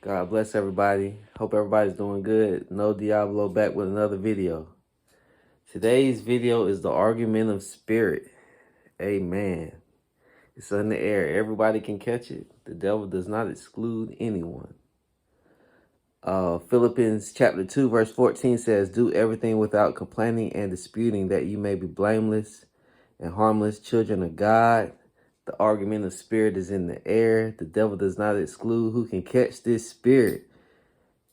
God bless everybody. Hope everybody's doing good. No Diablo back with another video. Today's video is the Argumentative Spirit. Amen. It's in the air. Everybody can catch it. The devil does not exclude anyone. Philippians chapter 2 verse 14 says, "Do everything without complaining and disputing, that you may be blameless and harmless children of God." The argumentative spirit is in the air. The devil does not exclude who can catch this spirit.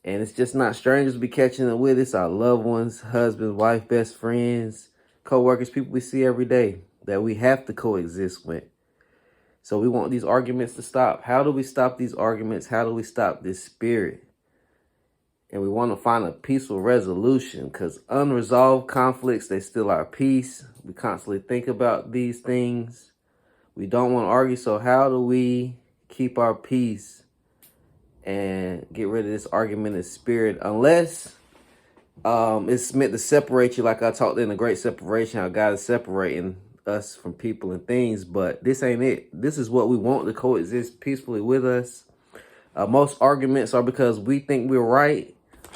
And it's just not strangers we catching it with. It's our loved ones, husbands, wife, best friends, co-workers, people we see every day that we have to coexist with. So we want these arguments to stop. How do we stop these arguments? How do we stop this spirit? And we want to find a peaceful resolution, because unresolved conflicts, they steal our peace. We constantly think about these things. We don't want to argue. So how do we keep our peace and get rid of this argumentative spirit? Unless it's meant to separate you, like I talked in the Great Separation, how God is separating us from people and things. But this ain't it. This is what we want to coexist peacefully with us. Most arguments are because we think we're right,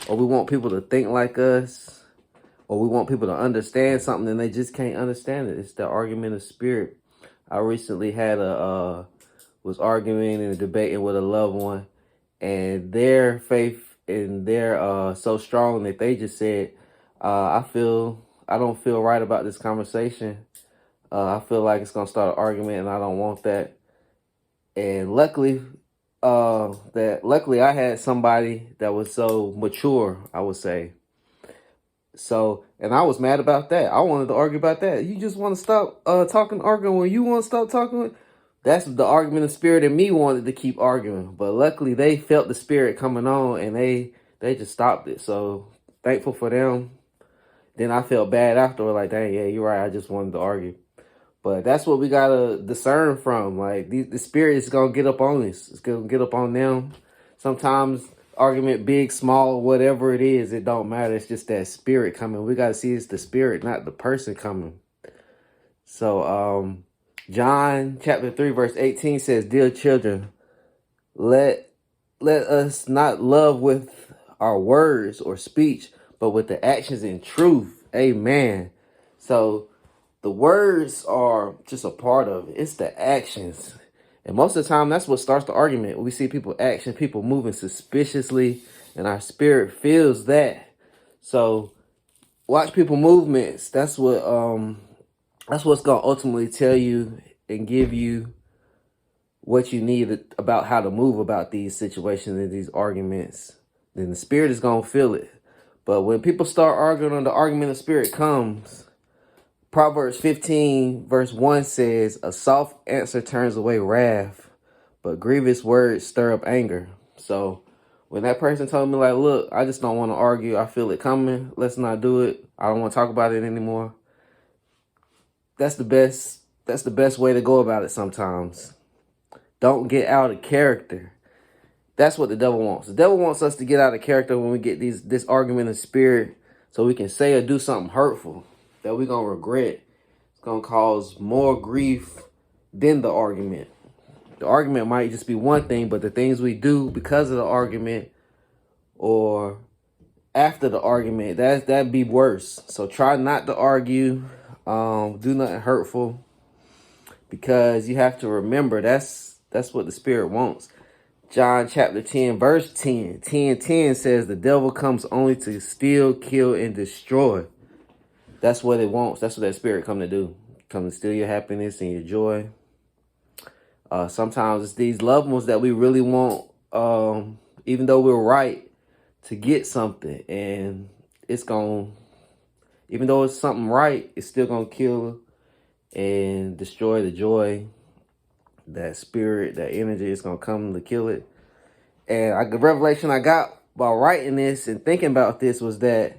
or we want people to think like us, or we want people to understand something and they just can't understand it. It's the argumentative spirit. I recently had was arguing and debating with a loved one, and their faith and they're so strong that they just said, I don't feel right about this conversation. I feel like it's gonna start an argument and I don't want that. And luckily I had somebody that was so mature, I would say. So, and I was mad about that. I wanted to argue about that. You just want to stop arguing when you want to stop talking? That's the argumentative spirit in me wanted to keep arguing. But luckily they felt the spirit coming on and they just stopped it. So thankful for them. Then I felt bad afterward, like, dang, yeah, you're right. I just wanted to argue. But that's what we got to discern from. Like, the spirit is going to get up on us. It's going to get up on them. Sometimes argument big, small, whatever it is, it don't matter. It's just that spirit coming. We got to see it's the spirit, not the person coming. So, John chapter 3, verse 18 says, "Dear children, let us not love with our words or speech, but with the actions and truth." Amen. So the words are just a part of it. It's the actions. And most of the time, that's what starts the argument. We see people action, people moving suspiciously, and our spirit feels that. So watch people movements. That's what's gonna ultimately tell you and give you what you need about how to move about these situations and these arguments. Then the spirit is gonna feel it. But when people start arguing and the argumentative spirit comes, Proverbs 15 verse 1 says, "A soft answer turns away wrath, but grievous words stir up anger." So when that person told me, like, look, I just don't want to argue. I feel it coming. Let's not do it. I don't want to talk about it anymore. That's the best way to go about it sometimes. Don't get out of character. That's what the devil wants. The devil wants us to get out of character when we get this argument of spirit, so we can say or do something hurtful that we're going to regret. It's going to cause more grief than the argument. The argument might just be one thing, but the things we do because of the argument or after the argument, that'd be worse. So try not to argue. Do nothing hurtful, because you have to remember that's what the spirit wants. John chapter 10 verse 10. 10 says, "The devil comes only to steal, kill, and destroy." That's what it wants. That's what that spirit come to do. Come to steal your happiness and your joy. Sometimes it's these loved ones that we really want, even though we're right, to get something. And it's going, even though it's something right, it's still going to kill and destroy the joy. That spirit, that energy is going to come to kill it. And the revelation I got while writing this and thinking about this was that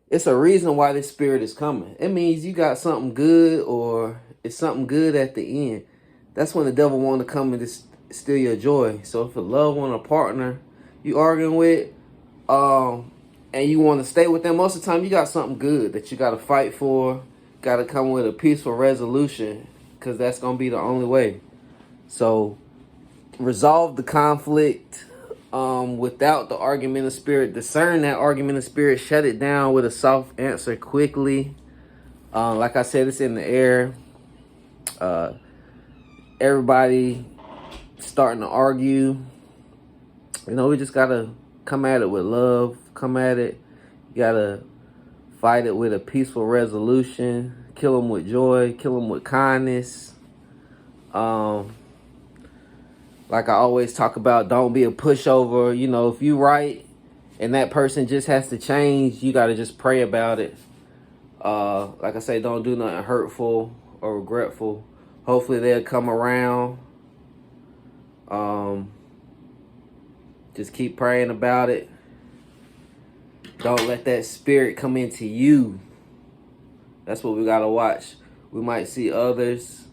it's a reason why this spirit is coming. It means you got something good, or it's something good at the end. That's when the devil wants to come and just steal your joy. So if a loved one or partner you arguing with, and you want to stay with them, most of the time you got something good that you got to fight for. Got to come with a peaceful resolution, because that's going to be the only way. So resolve the conflict, without the argumentative spirit, discern that argumentative spirit, shut it down with a soft answer quickly. Like I said, it's in the air. Everybody starting to argue. You know, we just gotta come at it with love. Come at it. You gotta fight it with a peaceful resolution. Kill them with joy. Kill them with kindness. Like I always talk about, don't be a pushover. You know, if you right and that person just has to change, you gotta just pray about it. Like I say, don't do nothing hurtful or regretful. Hopefully they'll come around. Just keep praying about it. Don't let that spirit come into you. That's what we gotta watch. We might see others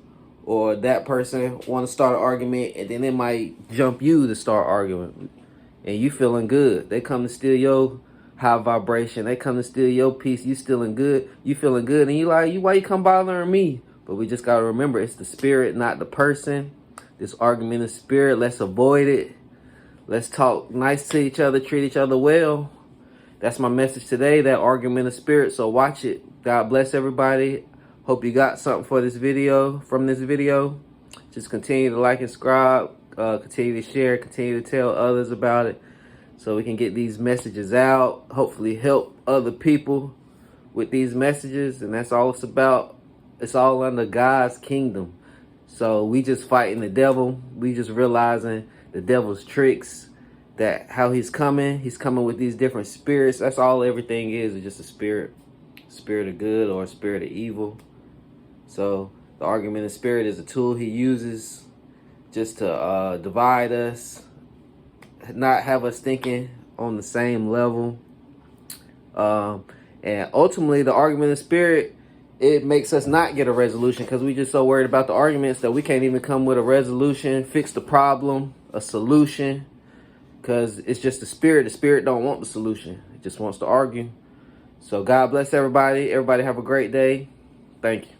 or that person want to start an argument, and then it might jump you to start arguing. And you feeling good. They come to steal your high vibration. They come to steal your peace. You feeling good. You feeling good. And you like, why you come bothering me? But we just got to remember, it's the spirit, not the person. This argumentative spirit, let's avoid it. Let's talk nice to each other, treat each other well. That's my message today, that argumentative spirit. So watch it. God bless everybody. Hope you got something for this video, from this video. Just continue to like and subscribe. Continue to share. Continue to tell others about it, so we can get these messages out. Hopefully help other people with these messages. And that's all it's about. It's all under God's kingdom. So we just fighting the devil. We just realizing the devil's tricks, that how he's coming with these different spirits. That's all everything is just a spirit of good or a spirit of evil. So the argumentative spirit is a tool he uses just to divide us, not have us thinking on the same level. And ultimately, the argumentative spirit, it makes us not get a resolution, because we just so worried about the arguments that we can't even come with a resolution, fix the problem, a solution, because it's just the spirit. The spirit don't want the solution. It just wants to argue. So God bless everybody. Everybody have a great day. Thank you.